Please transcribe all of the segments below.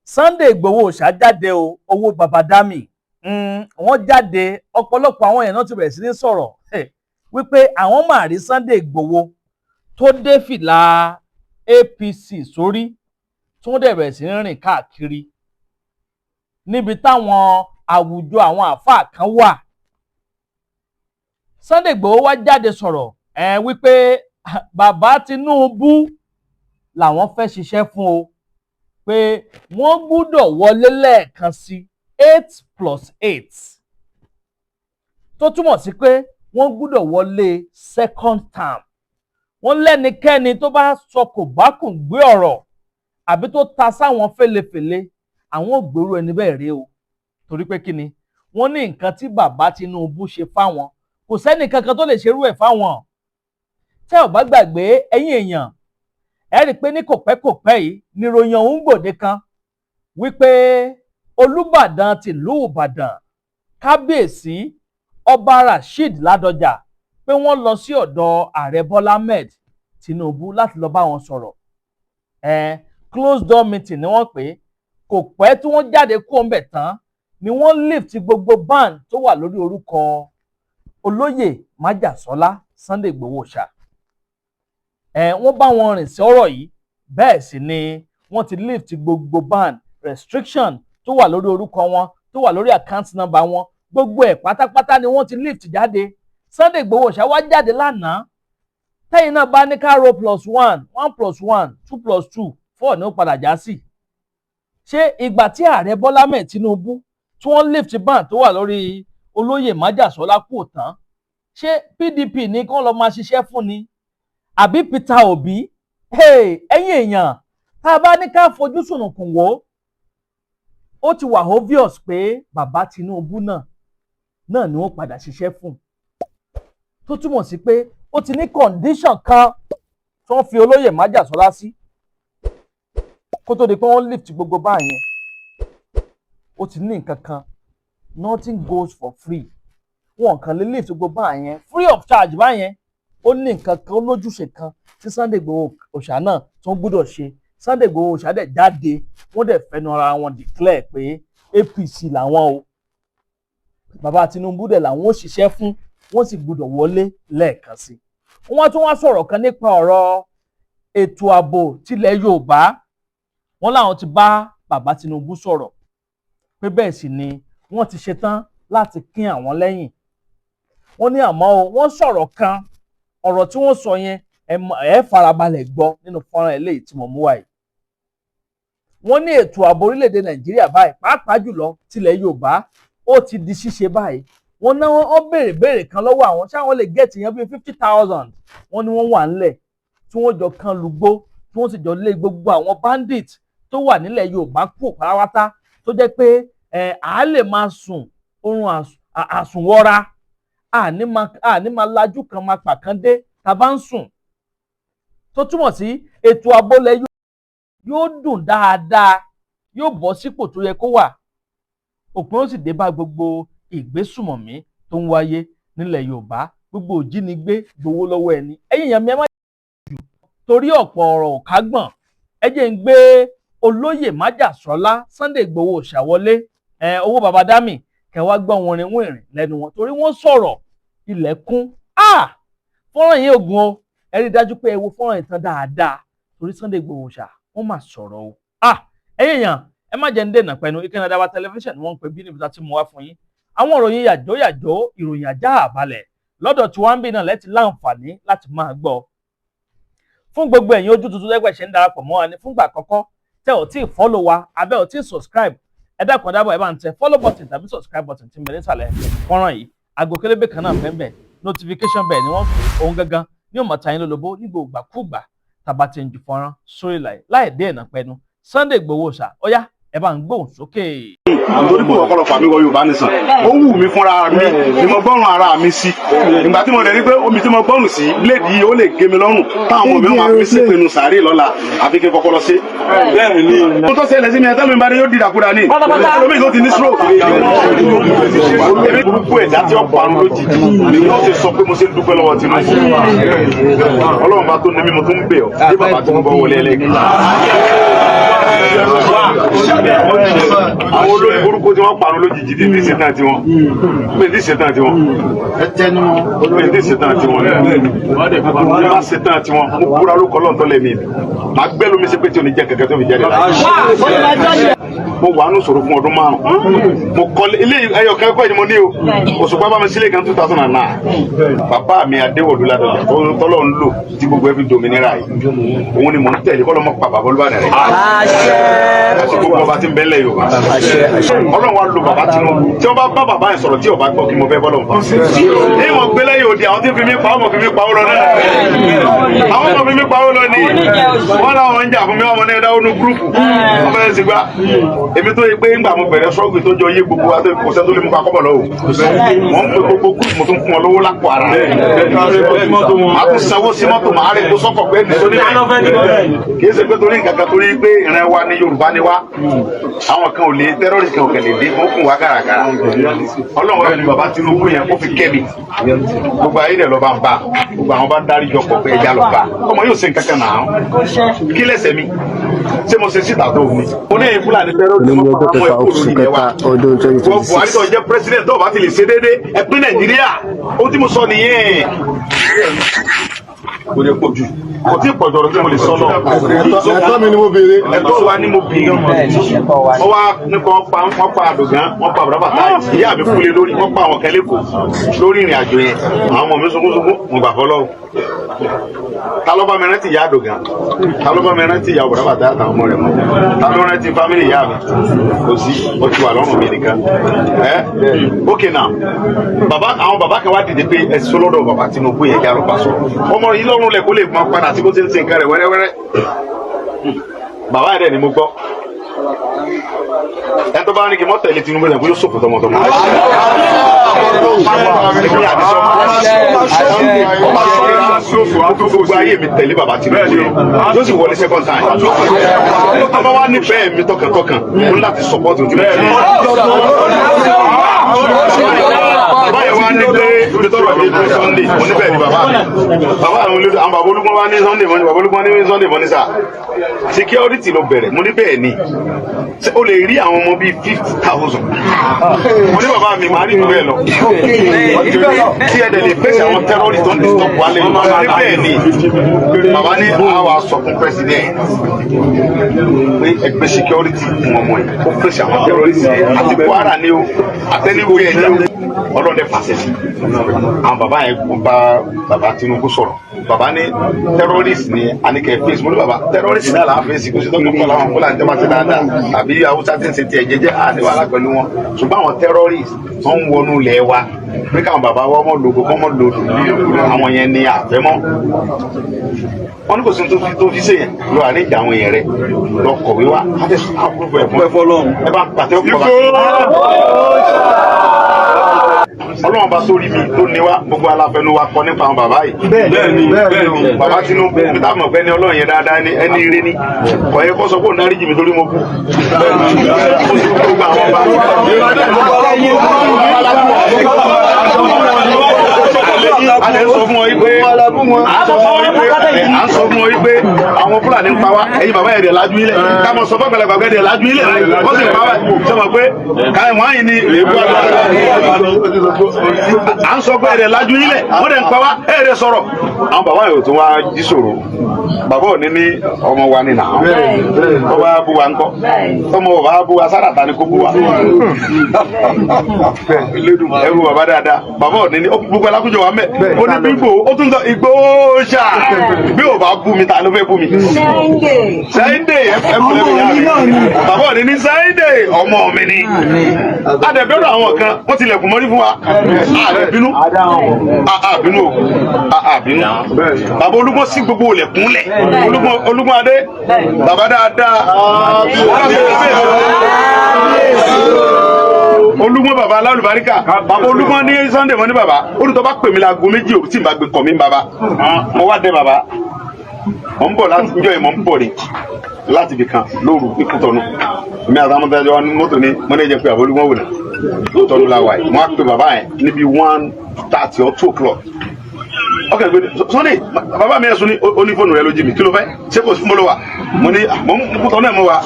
Sunday Igboho Oòṣà jáde o, owó Baba Dami wọ́n jáde, ọ̀pọ̀lọpọ̀ àwọn èèyàn náà ti bẹ̀rẹ̀ sí ní sọ̀rọ̀ wípé àwọn máa rí Sunday Igboho tó dé fìlà APC sórí tí wọ́n dẹ̀ bẹ̀rẹ̀ sí ní rìn káàkiri níbi táwọn àwùjọ àwọn àáfàá kan wà. Sunday Igboho wá jáde sọ̀rọ̀ wípé bàbá Tinubu làwọn fẹ́ ṣiṣẹ́ fún o, pé wọ́n gbúdọ̀ wọlé lẹ́ẹ̀kan sí 8+8 tó túmọ̀ sí pé wọ́n gbúdọ̀ wọlé second term. Wọ́n lẹ́nikẹ́ni tó bá sọ kò bá kùn gbé ọ̀rọ̀ àbí tó ta sáwọn fẹ́lẹ́fẹ́lẹ́ àwọn ògbèrú ẹni bẹ́ẹ̀ rí o, torí pé kíni wọ́n ní nǹkan tí bàbá Tinubu ṣe fáwọn kò sẹ́ni kankan tó lè ṣerú ẹ̀ fáwọn. Tẹ́ ò bá gbàgbé ẹ̀yin èèyàn ẹ rí i pé ní kòpẹ́kòpẹ́ yìí níròyìn ọ̀hún gbòde kan wípé Olúbàdàn tìlú Ìbàdàn kábíyèsí Ọba Rasheed Ládọjà pé wọ́n lọ sí ọ̀dọ̀ ààrẹ Bọ́lá Ahmed Tinubu láti lọ bá wọn sọ̀rọ̀. Closed door meeting ni wọ́n pè é. Kò pẹ́ tí wọ́n jáde kó ń bẹ̀ tán ni wọ́n lift gbogbo ban tó wà lórí orúkọ olóyè Májàsọ́lá Sunday Igboho Oòṣà. Wọ́n bá wọn rìn sí ọ̀rọ̀ yìí, bẹ́ẹ̀ sì ni wọ́n ti lift gbogbo ban restriction tó wà lórí orúkọ wọn, tó wà lórí account number wọn, gbogbo ẹ̀ pátápátá ni wọ́n ti lift jáde. Sunday Igboho Oòṣà wá jáde lánàá. Tẹ́yìn náà bá ní ká ro +1, 1+1, 2+2, 4 ni ó padà já sí. Ṣé ìgbà tí ààrẹ Bọ́lá Ahmed Tinubu tí wọ́n lift ban tó wà lórí olóyè Májàsọ́lá kò tán, ṣé PDP ní kí wọ́n lọ máa ṣiṣẹ́ fún ni àbí Peter Obi? Ẹ̀yin èèyàn tá a bá ní ká fojú sùnùkùn wò ó ti wà obvious pé bàbá Tinubu náà ni wọ́n padà ṣiṣẹ́ fún, tó túmọ̀ sí pé ó ti ní condition kan tí wọ́n fi olóyè Májàsọ́lá sí kó tó di pé wọ́n lift gbogbo báyẹn. Ó ti ní nǹkan kan, nothing goes for free. Wọn kàn lè lift gbogbo báyẹn free of charge báyẹn. Ó ní nǹkan kan, ó lójúṣe kan tí Sunday Igboho Oòṣà náà tó ń gbúdọ̀ ṣe. Sunday Igboho Oòṣà dẹ̀ jáde, wọ́n dẹ̀ fẹnu ara wọn declare pé APC làwọn o, bàbá Tinubu dẹ̀ làwọn ó ṣiṣẹ́ fún, wọ́n sì gbúdọ̀ wọlé lẹ́ẹ̀kan sí. Wọ́n tún wá sọ̀rọ̀ kan nípa ọ̀rọ̀ ètò ààbò tilẹ̀ Yorùbá. Wọ́n láwọn ti bá bàbá Tinubu sọ̀rọ̀ pé bẹ́ẹ̀ sì ni wọ́n ti ṣetán láti kín àwọn lẹ́yìn. Wọ́n ní àmọ́ wọ́n sọ̀rọ̀ kan, ọ̀rọ̀ tí wọ́n sọ yẹn ẹ farabalẹ̀ gbọ́ nínú fọ́nrán eléyìí tí mo mú wá yìí. Wọ́n ní ètò ààbò orílẹ̀-èdè Nàìjíríà báyìí pàápàá jùlọ tilẹ̀ Yorùbá ó ti di ṣíṣe báyìí. Wọ́n náà wọ́n béèrè kan lọ́wọ́ àwọn ṣé àwọn lè gẹ̀ẹ́tì yẹn bíi 50,000. Wọ́n ní wọ́n wà ńlẹ̀ tí wọ́n jọ kan lùgbó tí wọ́n sì jọ lé gbogbo àwọn bandit tó wà nílẹ̀ Yorùbá kú pátápátá, tó jẹ́ pé à lè máa sùn oorun àsùnwọra, àní máa lajú kan máa pàkán dé tá a bá ń sùn. Tó túmọ̀ sí ètò ààbò yóò dùn dáadáa, yóò bọ́ sípò tó yẹ kó wà. Òpin ó sì dé bá gbogbo ìgbésùmọ̀mí tó ń wáyé nílẹ̀ Yorùbá, gbogbo òjínigbé gbowó lọ́wọ́ ẹni. Ẹ̀yin èèyàn mi ẹ má jù torí ọ̀pọ̀ ọ̀rọ̀ ò kágbọ̀n. Ẹ jẹ́ ń gbé olóyè Májàsọ́lá Sunday Igboho Oòṣà wọlé, owó Baba Dami kẹwàá gbọ́ wọn rin wìnrìn lẹ́nu wọn torí wọ́n sọ̀rọ̀ ilẹ̀kùn. Fọ́nrán yìí ògùn o, ẹ rí i dájú pé ẹ wo fọ́nrán ìtàn dáadáa torí Sunday Igboho Oòṣà wọ́n máa sọ̀rọ̀ o. Ẹ̀yin èèyàn ẹ má jẹ́ ń dènà pẹ̀lú Ìkànnì Àdàbà tẹlifíṣàn wọ́n ń pè bí níbi tá ti mú wá fún yín. Àwọn ìròyìn yàjóyàjó, ìròyìn ajá àbálẹ̀ lọ́dọ̀ tí wọ́n ń bí náà lẹ́tí láǹfààní láti máa gbọ́. Fún gbogbo ẹ̀yin ojú tuntun lẹ́gbẹ̀ẹ́ ṣe ń darapọ̀ mọ́ wa ní fúngbà àkọ́kọ́ tẹ́ ò tí ì follow wa abẹ́ ò tí ì subscribe, ẹ dákun dábọ̀ ẹ bá ń tẹ follow button tàbí subscribe button tí ń bẹ nísàlẹ̀ fọ́nrán yìí. Aago kélébé kan náà bẹ́ẹ̀ notification bell ni wọ́n fi ohun gangan ní ó máa ta yín lólobó ní gbogbo tàbá ti ń ju fọ́nrán sórí láì dé ìnà pẹ́nu. Sunday Igboho Oòṣà ó yá ẹ bá ń gbóhùn sókè. Nítorí pé ọ̀pọ̀lọpọ̀ àmì wọ Yorùbá nìsàn ó wù mí fúnra mi ni mo gbọ́rùn ara mi sí. Ìgbà tí mo rẹ̀ rí pé omi tí mo gbọ́rùn sí léèdì yìí ó lè gé mi lọ́rùn táwọn ọmọ mi máa fi ṣépinnu sàárè lọ́la àfi kí n kọ́kọ́ lọ sí. Mo tó ṣẹlẹ̀ sí mi ẹ̀tọ́ mi bá dé yóò dìdàkudà ní olómi tó ti ní stroke. Èmi burúkú ẹ̀dá tí ó parun lójijì ni wọ́n ti sọ pé mo ṣe ń dúpẹ́ lọ́wọ́ Tinubu. Ọlọ́run bá tó ní mímu tó ń bẹ̀ ọ́ bí bàbá Tinubu wọlé ẹlẹ́gbẹ̀ẹ́. àwọn olórí burúkú tí wọ́n parọ́ lójijì tí ní ṣetán tiwọn pé ní ṣetán tiwọn pé ní ṣetán tiwọn ní bá ṣetán tiwọn mo kúra ló kọ́lọ́ tó lẹ́mí màá gbẹ́ lómi sí pé tí o ní jẹ́ kẹ̀kẹ́ tó fi jáde láti. mo wà nù sọ̀rọ̀ fún ọdún márùn-ún mo kọ́ ilé ẹyọ kẹ́kọ̀ọ́ ni mo ní o Òṣùpá bá mi sílẹ̀ kan 2009 bàbá mi Adéwọ̀lú Ládọjà tọ́lọ́ ń lò tí gbogbo ẹ fi dominira yìí òun ni mò ń tẹ̀lé kọ́ ló mọ̀ pa bàbá Olúbàdàn rẹ̀. láti gbogbo ọba tí ń bẹ́lẹ̀ Yorùbá Ọlọ́run wa lo bàbá Tinubu tí wọ́n bá bá bàbá yẹn sọ̀rọ̀ tí ọba gbọ́ kí mo fẹ́ bọ́lọ̀ nǹkan. ní mo gbé lẹ́yìn òde àwọn tí fi mí pa ọmọ fi mí pa ó lọ náà àwọn ọmọ fi mí pa ó lọ ní wọ́n láwọn ń jà fún mi ọmọ náà dáwọ́ nú gúrúùpù ọmọ ẹ̀ sì gbá èmi tó yẹ pé ńgbà mo bẹ̀rẹ̀ sọ́ọ̀gì tó jọ yé gbogbo wa tó kò sẹ́ tó lè mú pa kọ́bọ̀ lọ́wọ́ wọ́n ń pe gbogbo gúrúùpù mo tún fún ọ lówó lápò ara màá tún sanwó sí mọ́tò màá rí kó sọ́kọ̀ pé ní sóní kì í ṣe pé torí nǹkan kan torí pé ìran wa ní Yorùbá ni wá àwọn kan ò lè tẹ́rọ́rìsì kan ò kẹ̀lé dé wọ́n fún wa gàràgàrà Ọlọ́run ẹni bàbá Tinubu yẹn kó fi kẹ́mi gbogbo ayé dẹ̀ lọ bá ń bá gbogbo àwọn bá ń darí jọ pọ̀ pé ẹja lọ bá ọmọ yóò ṣe nǹkan kan náà kí lẹ́sẹ̀ mi ṣé mo ṣe síta tó mi mo ní Fúlàní tẹ́rọ́rìsì ọmọ ẹ̀kọ́ lórí ilẹ̀ wa wọ́n Buhari tó jẹ́ pírẹsidẹ̀ntì tó bá ti lè ṣe déédéé ẹ pín Nàìjíríà ó tí mo sọ nìyẹn kò lè pọ̀ jù kò tí ì pọ̀ jọ̀rọ̀ tí mo lè sọ lọ. ẹ̀tọ́ mi ni mo béèrè. ẹ̀tọ́ wa ni mo béèrè. wọ́n wá nípa wọ́n pa àdògán wọ́n pa àbúrò bàtà ìyá mi kúlẹ̀ lórí wọ́n pa àwọn kẹ́lẹ́ kò lórí ìrìn àjò yẹn àwọn ọmọ mi sunkúnsunkún mo gbà fọlọ́ ta ló bá mi rántí ìyá àdògán ta ló bá mi rántí ìyá àbúrò bàtà àtàwọn ọmọ rẹ̀ mọ́ ta ló rántí fámìlì ìyá mi kò sí ó ti wà lọ́rùn mi nìkan okay now àwọn bàbá kan wá dìde pé ẹ sọ lọ́dọ̀ bàbá Tinubu yẹn kí a lọ bá sọ̀rọ̀ ọmọ yìí lọ́rùn lẹ̀ kó lè máa padà tí kò ti ń ṣe nǹkan rẹ̀ wẹ́rẹ́wẹ́rẹ́ bàbá yẹn dẹ̀ ni mo gbọ́ ẹ tó bá ní kí n mọ́ tẹ̀lé Tinubu yẹn kó yóò sòkò tọmọtọmọ. gbogbo ayé mi tẹ̀lé bàbá Tinubu yẹn yóò sì wọlé second time ọba wa nífẹ̀ẹ́ mi tọkàntọkàn mo ní láti support ojú mi. báyọ̀ wá ní pé olùtọ́rọ̀ mi ní Sunday mo níbẹ̀ ni bàbá mi bàbá àwọn bàbá Olúgbọ́n wá ní Sunday mo ní bàbá Olúgbọ́n ní Sunday mo ní sà security ló bẹ̀rẹ̀ mo ní bẹ́ẹ̀ ni o lè rí àwọn ọmọ bíi 50,000 mo ní bàbá mi máa rí ìlú bẹ́ẹ̀ lọ tí ẹ dẹ̀ lè pèsè àwọn terrorist tó ń disturb wálé mo ní bẹ́ẹ̀ ni bàbá ní àwa sọ fún president pé ẹgbẹ́ security fún ọmọ yìí ó pèsè àwọn terrorist àti Kwara ni o àtẹniwé ẹ̀ ní o ọlọ́dẹ pàṣẹ sí àwọn bàbá yẹn bá bàbá Tinubu sọ̀rọ̀ bàbá ní terrorist ni àníkẹ́ fèsì mo ní bàbá terrorist náà là á fèsì kò sí tó kọ́ láwọn Fúlàní tẹ́ bá ti dáadáa àbí Haúsá tí ń ṣe tiẹ̀ jẹ́jẹ́ àdéhùn pẹ̀lú wọn ṣùgbọ́n àwọn terrorist wọ́n ń wọnú ilẹ̀ wa pé káwọn bàbá wa mọ̀ lòdò kọ́ mọ̀ lòdò àwọn yẹn ni àfẹ́mọ́ wọ́n ní kò sí tó fi ṣe yẹn lọ àníjà àwọn èèyàn rẹ̀ lọ kọ̀wé wa ẹ bá pàtẹ́ ọ̀pọ̀ Ọlọ́run bá sórí mi tó ní wá gbogbo aláfẹnu wa kọ nípa àwọn bàbá yìí. bẹ́ẹ̀ni bàbá Tinubu mi tá mọ̀ pé ní Ọlọ́run yẹn dáadáa ẹni ire ni kò yẹ kó sọ pé òun dárí jì mí torí mo kú. mo sì kú gbogbo àwọn bá. a lè sọ fún ọ yìí pé àwọn Fúlàní ń pa wá ẹ̀yin bàbá yẹn dẹ̀ lájú ilẹ̀ ká mọ̀ sọ fọ́gbẹ̀lẹ̀ gbàgbẹ́ dẹ̀ lájú ilẹ̀ wọ́n sì ń pa wá sọ ma pé káyọ̀ wọ́n yìí ni èébú àgbà à ń sọ pé ẹ̀rẹ̀ lájú ilẹ̀ wọ́n dẹ̀ ń pa wá ẹ̀rẹ̀ sọ̀rọ̀ àwọn bàbá yóò tún wá jí sọ̀rọ̀ bàbá ò ní ní ọmọ wa ní nà tó bá bú wa ńkọ́ tọmọ bàbá bú wa sára ta ni kó bú wa ẹrú bàbá dáadáa bàbá ò ní ní gbogbo alákùjọ wa mẹ ó ní bíbò ó tún sọ Ìgbòho ṣá bí ò bá bú mi ta ló fẹ́ bú mi Sunday ẹ kúlẹ̀ mi yá mi bàbá ò ní ní Sunday ọmọ mi ni adẹ̀bẹ̀rẹ̀ àwọn kan wọ́n ti lẹ̀kùn mọ́rí fún wa àbínú àbínú àbínú bàbá Olúgbọ́n sí gbogbo olẹ̀kùn lẹ̀ Olúgbọ́n adé bàbá dáadáa Olúgbọ́n bàbá alálùbáríkà bàbá Olúgbọ́n ní Sunday mọ́ ní bàbá olùtọ́ bá pè mí láago méjì òbí tí n bá gbé kọ̀ mí bàbá mo wá dé bàbá mo ń bọ̀ láti njọ́ ìmọ̀ ń bọ̀ ni láti ibì kan lóru ikú tọ̀nù mi àtàwọn ọmọdé wa ní mọ́tò ní mọ́nẹ́jẹ́ pé àbọ̀ Olúgbọ́n wò ná tọ́nu la wa yìí wọ́n á pe bàbá yẹn níbi 1:30 or 2 o'clock ọkàn gbé Sunday bàbá mi ẹ̀sùn ní onífóònù rẹ ló jí mi kí ló fẹ́ ṣé kò sí mo ló wà mo ní mo ń kútọ́ náà mo wà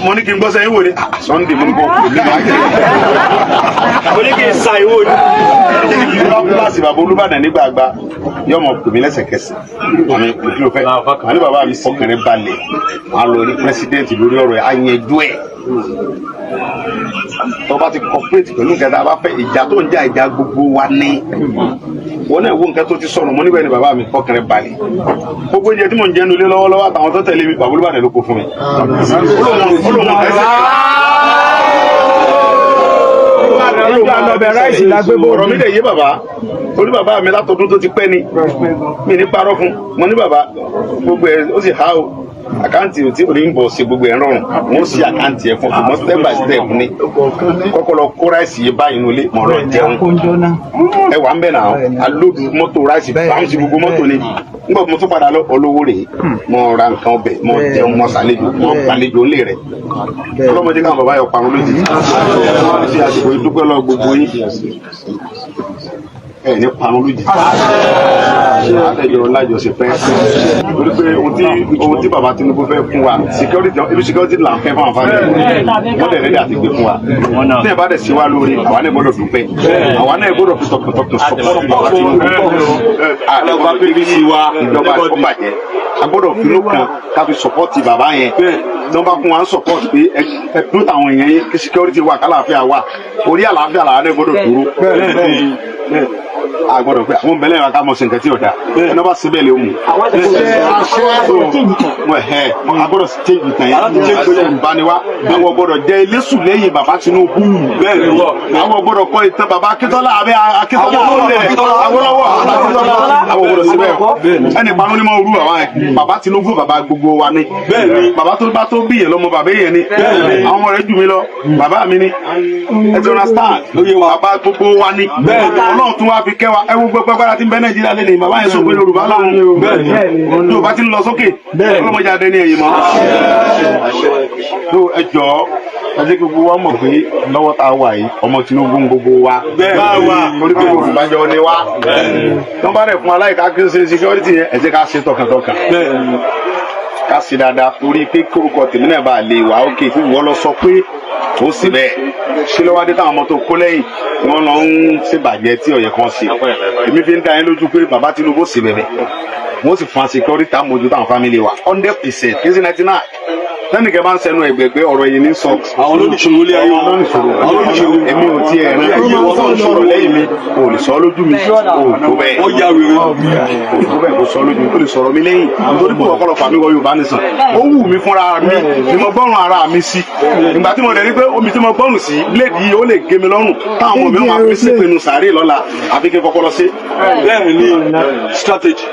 mo ní kí n gbọ́ sẹ́yìn wò ní Sunday mo ní kó kú nígbà mo ní kí n sa ìwò ní kíláàsì bàbá Olúbàdàn nígbà àgbà yóò mọ̀ pè mí lẹ́sẹ̀kẹsẹ̀ àmì kí ló fẹ́ àní bàbá mi ọkùnrin balẹ̀ máa lọ rí pírẹsidẹ́ǹtì lórí ọ̀rọ̀ ẹ̀ àyẹ̀dú ẹ̀ tó bá ti cooperate pẹ̀lú nǹkan tá a bá fẹ́ ìjà tó ń jà ìjà gbogbo wa ní wọn náà wo nǹkan tó ti sọ̀rọ̀ mo níbẹ̀ ni bàbá mi ọkùnrin balẹ̀ gbogbo oúnjẹ tí mò ń jẹ́ nulẹ̀ lọ́wọ́lọ́wọ́ àtàwọn tó tẹ̀lé mi bàbá Olúbàdàn ló kó fún mi. ọ̀rọ̀ mi dẹ̀ yé bàbá torí bàbá mi látọdún tó ti pẹ́ ni mi ní parọ́ fún mo ní bàbá gbogbo ẹ̀ ó sì há o àkáǹtì tí o ní ń bọ̀ ṣe gbogbo ẹ̀ rọrùn wọ́n sì àkáǹtì ẹ̀ fún ṣùgbọ́n step by step ni kọ́kọ́ lọ kó ráìsì yìí báyìí nílé mọ̀ lọ jẹun ẹ wà ń bẹ̀ náà alóòdù mọ́tò ráìsì báwọn sí gbogbo mọ́tò ni nígbà mo tún padà lọ olówó rèé mo ra nǹkan ọbẹ̀ mo jẹun mo ṣàlejò mo gbàlejò ńlẹ̀ rẹ̀ ọlọ́mọdé káwọn bàbá yọ parun lójijì ṣe àsìkò ìdúpẹ́ lọ gbogbo yín ẹ ní parun lójijì àtẹjọ lájọṣe fẹ́ torí pé ohun tí bàbá Tinubu fẹ́ fún wa security là ń fẹ́ fún àǹfààní wọn dẹ̀ rẹ́dí àti gbé fún wa tí ẹ bá dẹ̀ sí wa lórí àwa náà gbọ́dọ̀ dúpẹ́ àwa náà gbọ́dọ̀ fi tọkàntọkàn sọpọ́ọ̀tì bàbá Tinubu àdàgbà pdp wa ìjọba ẹ̀kọ́ bàjẹ́ a gbọ́dọ̀ fi lókàn ká fi sọpọ́ọ̀tì bàbá yẹn tí wọ́n bá fún wa ń sọpọ́ọ̀tì pé ẹ̀dún táwọn èèyàn yẹn kí security wà kálàáfíà wà orí àlàáfíà làwọn náà gbọ́dọ̀ dúró a gbọ́dọ̀ pé àwọn bẹlẹ wa ká mọ sí nǹkan tí o da ẹnà bá síbẹ̀ lè mú a gbọ́dọ̀ change nǹkan yẹn baniwa àwọn gbọ́dọ̀ jẹ ilésù lẹ́yìn bàbá Tinubu àwọn gbọ́dọ̀ kọ́ ìtàn bàbá Akíntọ́lá abẹ́ Akíntọ́lá Awólọ́wọ̀ àwọn gbọ́dọ̀ síbẹ̀ ẹnì panu ni mo rú bàbá Tinubu bàbá gbogbo wa ni bàbá tó bá tó bí yẹn lọ́mọ bàbá yẹn ni àwọn ọmọ rẹ̀ jù mí lọ bàbá mi ni ẹ ti understand bàbá gbogbo wa ni Ọlọ́run tún wá fi kẹ́ wa ẹ wo gbogbo agbára tí ń bẹ Nàìjíríà lẹ́nu bàbá yẹn sọ pé Yorùbá lọ́run tó bá ti ń lọ sókè ọlọ́mọdé adé ní ẹ̀yìn mọ́ tó ẹ jọ ẹ jẹ́ gbogbo wa mọ̀ pé lọ́wọ́ tá a wà yìí ọmọ Tinubu ń gbogbo wa torí pé Yorùbá jọ ni wa tó bá rẹ̀ fún aláìka kí n ṣe security yẹn ẹ jẹ́ ká ṣe tọkàntọkàn ká ṣe dáadáa torí pé kórúkọ tèmi náà bá lè wà ókè fún ìwọ lọ sọ pé ó sì bẹ́ẹ̀ ṣé lọ́wọ́ adé táwọn ọmọ tó kó lẹ́yìn wọ́n lọ ń ṣèbàjẹ́ tí ọ̀yẹ́ kan ṣe èmi fi ń dá yín lójú pé bàbá Tinubu sì bẹ̀rẹ̀ wọ́n sì fún wa security àmójú táwọn family wa 100% kí sí 99 tẹ́nìkẹ́ bá ń sẹnu ẹ̀gbẹ̀gbẹ́ ọ̀rọ̀ yìí ní sọ àwọn olóṣèlú lé ayé àwọn olóṣèlú èmi ò tiẹ̀ rẹ̀ wọ́n tó ń sọ̀rọ̀ lẹ́yìn mi ò lè sọ lójú mi ò tó bẹ́ẹ̀ ó yá wèrè ò tó bẹ́ẹ̀ kò sọ lójú mi ó lè sọ̀rọ̀ mi lẹ́yìn nítorí pé ọ̀pọ̀lọpọ̀ fàmí wọ Yorùbá nìsàn ó wù mí fúnra mi ni mo gbọ́rùn ara mi sí ìgbà tí mo rẹ̀ rí pé omi tí mo gbọ́rùn sí lédi yìí ó lè gé mi lọ́rùn táwọn ọmọ mi máa fi ṣépinnu sàárè lọ́la àbí kí n kọ́kọ́ lọ sí. bẹ́ẹ̀ ni strategy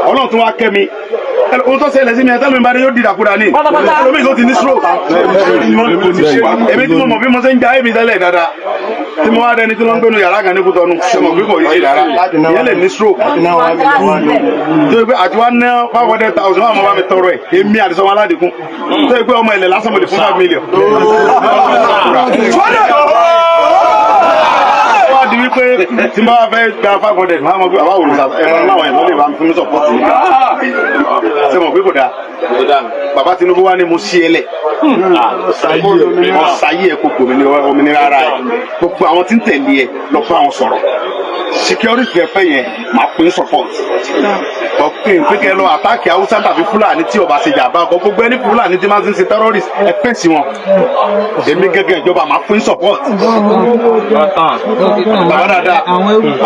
Ọlọ́run tún wá kẹ́ mi ohun tó ṣẹlẹ̀ sí mi ẹ̀tọ́ mi bá dé yóò dìdàkudà ní olómi tó ti ní stroke èmi tí mo mọ̀ bí mo ṣe ń ja èmi tẹ́lẹ̀ dáadáa tí mo wá dẹni tí wọ́n ń gbénu yàrá kan ní Kútọ́nù ṣe mọ̀ bí kò yí dára ìyẹn lè ní stroke tó yẹ pé àti wá ná 500,000 wà mọ́ bá mi tọrọ ẹ̀ èmi àti sọmọ aládìkún tó yẹ pé ọmọ ilẹ̀ lásán mo lè fún 5 million. di wípé tí n bá fẹ́ gba 500 máa mọ̀ pé àbá òrùsà ẹ̀rọ láwọn ẹ̀rọ lè bá fún mi sọ̀pọ̀tì ṣe mọ̀ pé kò dáa bàbá Tinubu wá ní mo sí ẹlẹ̀ ọ̀sáyé ẹ̀ kòkò òmìnira ara ẹ̀ gbogbo àwọn tí ń tẹ̀lé ẹ̀ lọ fún àwọn sọ̀rọ̀ security ẹ̀fẹ́ yẹn máa pín support ọ̀pìn pínkẹ́ lọ àtàkì Haúsá tàbí Fúlàní tí ọba ṣe jàmbá ọkọ̀ gbogbo ẹni Fúlàní tí máa ń ṣe terrorist ẹ̀fẹ́ sí wọn èmi gẹ́gẹ́ ìjọba máa pín support bàbá dáadáa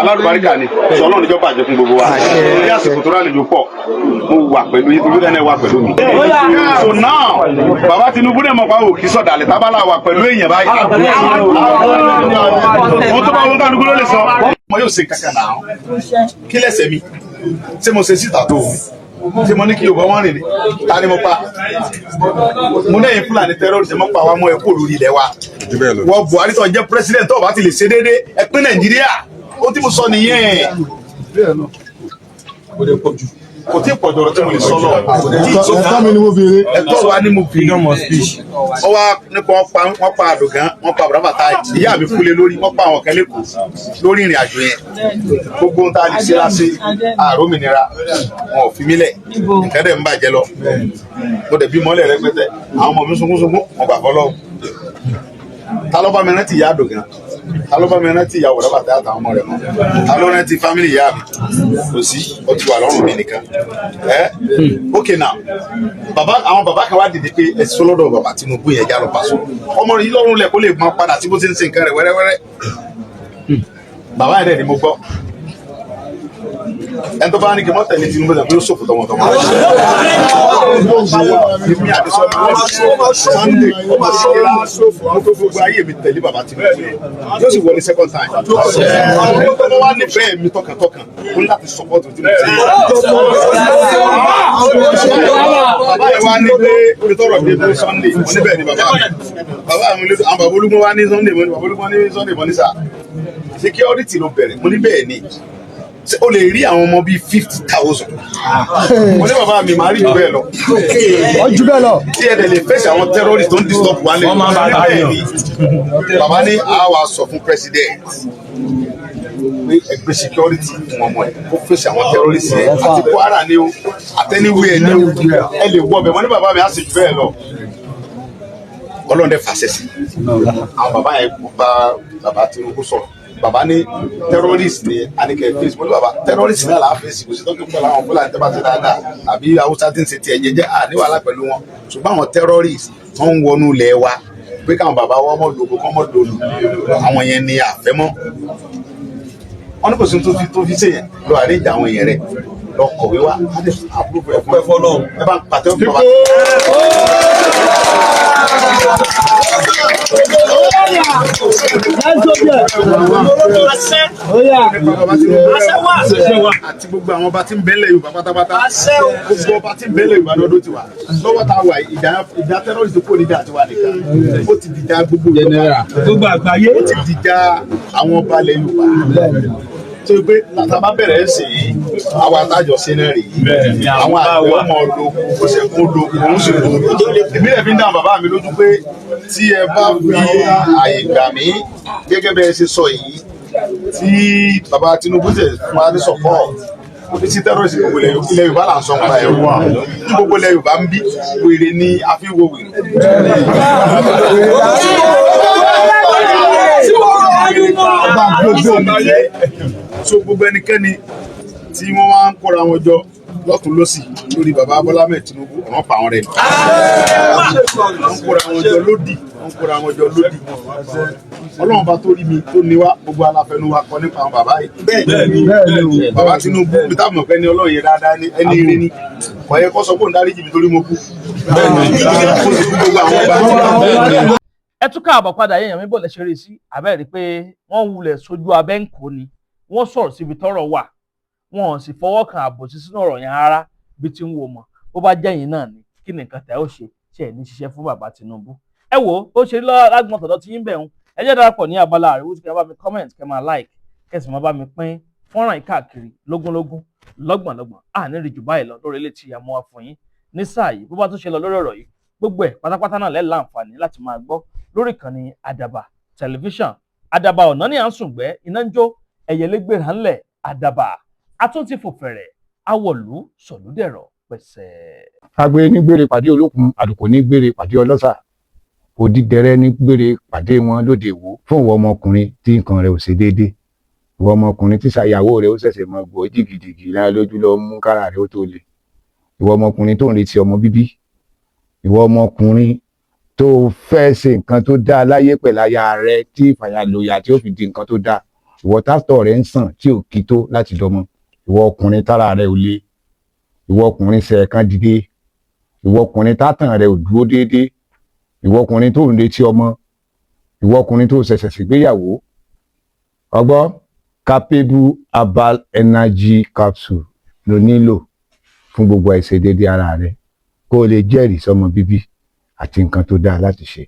alárùbáríkà ni sọlọ́ọ̀ níjọba àjẹ fún gbogbo wa ní àsìkò tó rálejò pọ̀ mo wà pẹ̀lú yìí tó dẹ́nẹ́ wà pẹ̀lú mi so now bàbá Tinubu dẹ̀ mọ̀ pa òkì sọ̀dàlẹ̀ tábàlà wà pẹ̀lú èèyàn báyìí mo tó bá wọn kálukú ló lè sọ mo yóò ṣe kankan náà kí lẹ́sẹ̀ mi ṣé mo ṣe síta tó ṣé mo ní kí Yorùbá wọn rìn ní ta ni mo pa mo ní ẹ̀yin Fúlàní terrorist mo pa wá mọ́ ẹ kó lórí ilẹ̀ wa wọ́n Buhari tó jẹ́ president tó bá ti lè ṣe déédéé ẹ pín Nàìjíríà ó tí mo sọ nìyẹn kò tí ì pọ̀jù ọ̀rọ̀ tí mo lè sọ lọ. ẹ̀tọ́ mi ni mo béèrè. ẹ̀tọ́ wa ni mo fi ọ wá nípa wọ́n pa àdògán wọ́n pa bùrọ̀bà táì ìyá mi kúlé lórí wọ́n pa àwọn kan lẹ́kọ̀ọ́ lórí ìrìn àjò yẹn gbogbo ohun tá a lè ṣe láṣẹ àrómìnira wọn ò fi mí lẹ̀ nǹkan dẹ̀ ń bàjẹ́ lọ mo dẹ̀ bí mọ́lẹ̀ rẹpẹtẹ àwọn ọmọ mi sunkún wọn gbà fọlọ́ ta ló bá mi rántí ìyá àdògán ta ló bá mi rántí ìyàwó rẹ bàtà àtàwọn ọmọ rẹ mọ ta ló rántí fámìlì ìyá mi kò sí ó ti wà lọ́rùn mi nìkan ok now àwọn bàbá kan wá dìde pé ẹ ti sọ lọ́dọ̀ bàbá Tinubu yẹn já lọ Paso ọmọ rẹ yìí lọ́rùn lẹ kó lè mọ padà tí bó ti ń ṣe nǹkan rẹ wẹ́rẹ́wẹ́rẹ́ bàbá yẹn dẹ̀ ni mo gbọ́ ẹni tó bá ní kí n mọ tẹ̀lé Tinubu ẹ̀ pé ó ṣòfò tọmọtọmọ èmi àti Sunday mo tó gbogbo ayé mi tẹ̀lé bàbá Tinubu yóò sì wọlé second time tó wá nífẹ̀ẹ́ mi tọkàntọkàn ó ní láti support Tinubu bàbá yẹn wá ní pé omi tọrọ dé fún Sunday mo níbẹ̀ ni bàbá mi àwọn bàbá olúmọ wá ní Sunday mo ní bàbá olúmọ ní Sunday mo ní sà security ló bẹ̀rẹ̀ mo ní bẹ́ẹ̀ ni o lè rí àwọn ọmọ bíi 50,000 mo ní bàbá mi máa rí jù bẹ́ẹ̀ lọ ọjọ́ bẹ́ẹ̀ lọ tí ẹ dẹ̀ lè fèsì àwọn terrorist tó ń disturb wa lẹ́nu bàbá ní a wá sọ fún president pé ẹgbẹ́ security fún ọmọ ẹ̀ kó fèsì àwọn terrorist yẹn àti Kwara ni o àtẹniwé ẹ ní o ẹ lè wọ ọbẹ̀ mo ní bàbá mi á sì jù bẹ́ẹ̀ lọ Ọlọ́run dẹ̀ fàṣẹ sí àwọn bàbá yẹn bá bàbá Tinubu sọ̀rọ̀ bàbá ní terrorist ni anike face mo ní bàbá terrorist náà là á fèsì kò sí tọ́kì pẹ̀lú àwọn Fúlàní tẹ́ bá ti dáadáa àbí Haúsá tí ń ṣe tiẹ̀ jẹ́jẹ́ ní wàhálà pẹ̀lú wọn ṣùgbọ́n àwọn terrorist tó ń wọnú ilẹ̀ wa pé káwọn bàbá wọn mọ̀ lògùn kọ́ mọ̀ lòlù àwọn yẹn ni àfẹ́mọ́ wọn ní kò sí tó fi ṣe yẹn lọ àríjà àwọn èèyàn rẹ lọ kọ̀wé wa àbúrò ẹ̀fọ́ ẹ̀fọ́ náà ẹ bá ń pàtẹ́ òkè bàbá. Àti gbogbo àwọn ọba tí ń bẹ́lẹ̀ Yorùbá pátápátá gbogbo ọba tí ń bẹ́lẹ̀ Yorùbá lọ́dún tiwa lọ́wọ́ tá a wà ìjà terrorist kò ní ìjà tiwa nìkan ó ti dìjà gbogbo àgbáyé ó ti dìjà àwọn ọba ilẹ̀ Yorùbá tó gbé tàbá bẹ̀rẹ̀ sí àwọn àtàjọ sí náà rèé àwọn àgbẹ̀ ọmọ lo kó ṣe kó lo òun sì lo èmi rẹ̀ fi ń dáhùn bàbá mi lójú pé tí ẹ bá fi àyè gbà mí gẹ́gẹ́ bẹ́ẹ̀ ṣe sọ yìí tí bàbá Tinubu tẹ̀ fún wa ní sọ̀pọ̀ kò ní sí tẹ́rọ̀sì gbogbo ilẹ̀ Yorùbá là ń sọ nípa ẹ̀ wá tí gbogbo ilẹ̀ Yorùbá ń bí wèrè ni a fi wo wèrè. So gbogbo ẹnikẹ́ni tí wọ́n wá ń kóra wọn jọ lọ́tún lọ́sì lórí bàbá Bọ́lá Ahmed Tinubu ọ̀rọ̀ pa àwọn rẹ̀ nù. wọ́n kóra wọn jọ lódì Ọlọ́run bá tó rí mi tó ní wá gbogbo aláfẹnú wa kọ nípa àwọn bàbá yìí. Bàbá Tinubu bí táwọn ọ̀pẹ ní Ọlọ́run yẹn dáadáa ní ẹni ire ní kò yẹ kó sọ pé òun dáríjì mi torí mo kú. ẹ tún káàbọ̀ padà yẹn mi bò lè ṣeré sí àbẹ́rẹ́ pé wọ́n wulẹ̀ sójú abẹ́ ń kó ni wọ́n sọ̀rọ̀ síbi tọ́rọ̀ wà wọn sì fọwọ́ kan àbòsí sínú ọ̀rọ̀ yẹn rárá bí ti ń wò mọ́ bó bá jẹ́yìn náà ni kí ni nǹkan tẹ́ ó ṣe tí ẹ̀ ní ṣiṣẹ́ fún bàbá Tinubu ẹ wò ó ṣe lágbọ̀n tọ̀dọ̀ tí yín bẹ̀ ń ẹ jẹ́ darapọ̀ ní abala àríwú tí kẹ́ bá mi comment kẹ́ máa like kẹ́sì máa bá mi pín fọ́nrán yìí káàkiri lógúnlógún lọ́gbọ̀nlọ́gbọ̀n nírí jù báyìí lọ lórí ilé tí ìyá mọ́ wa fún yín ní sáà yìí bó bá tún ṣe lọ lórí ọ̀rọ̀ yìí gbogbo ẹ̀ pátápátá náà lẹ́ẹ̀ láǹfààní láti máa gbọ́ lórí ìkànnì Àdàbà tẹlifíṣàn Àdàbà ọ̀nà ní à ń sùngbẹ́ iná ń jó ẹ̀yẹlẹ́gbẹ̀rẹ̀ ńlẹ̀ Àdàbà atúntì fòfẹ̀rẹ̀ awọ̀lú sọ̀lúdẹ̀rọ̀ pẹ̀sẹ̀. agbe ní gbére pàdé olókun àdùkò ní gbére pàdé ọlọ́sà òdìdẹrẹ́ ní gbére pàdé wọn lóde ìwò fún ìwọ ọmọkùnrin tí nǹkan rẹ̀ ò ṣe déédé ìwọ ọmọkùnrin tí ṣàyàwó rẹ̀ ó ṣẹ̀ṣẹ̀ mọ gbọ́ jìgìjìgì lára lójú lọ mú kára rẹ̀ ó tó le ìwọ ọmọkùnrin tó ń retí ọmọ bíbí ìwọ ọmọkùnrin tó fẹ́ ṣe nǹkan tó dáa láyé pẹ̀lú aya rẹ̀ tí ìfàyàlóyà tí ó fi di nǹkan tó dáa ìwọ tátọ̀ rẹ̀ ń sàn tí ò kí tó láti dọmọ ìwọ ọkùnrin tára rẹ̀ ò le ìwọ ọkùnrin ṣẹ̀ẹ̀kan dìde ìwọ ọkùnrin tátàn rẹ̀ ò dúró déédéé ìwọ ọkùnrin tó ń retí ọmọ ìwọ ọkùnrin tó ṣẹ̀ṣẹ̀ ṣègbéyàwó ọgbọ́ capable herbal energy capsule ló nílò fún gbogbo àìṣedéédéé ara rẹ̀ kó o lè jẹ́rìí sọmọ bíbí àti nǹkan tó dáa láti ṣe.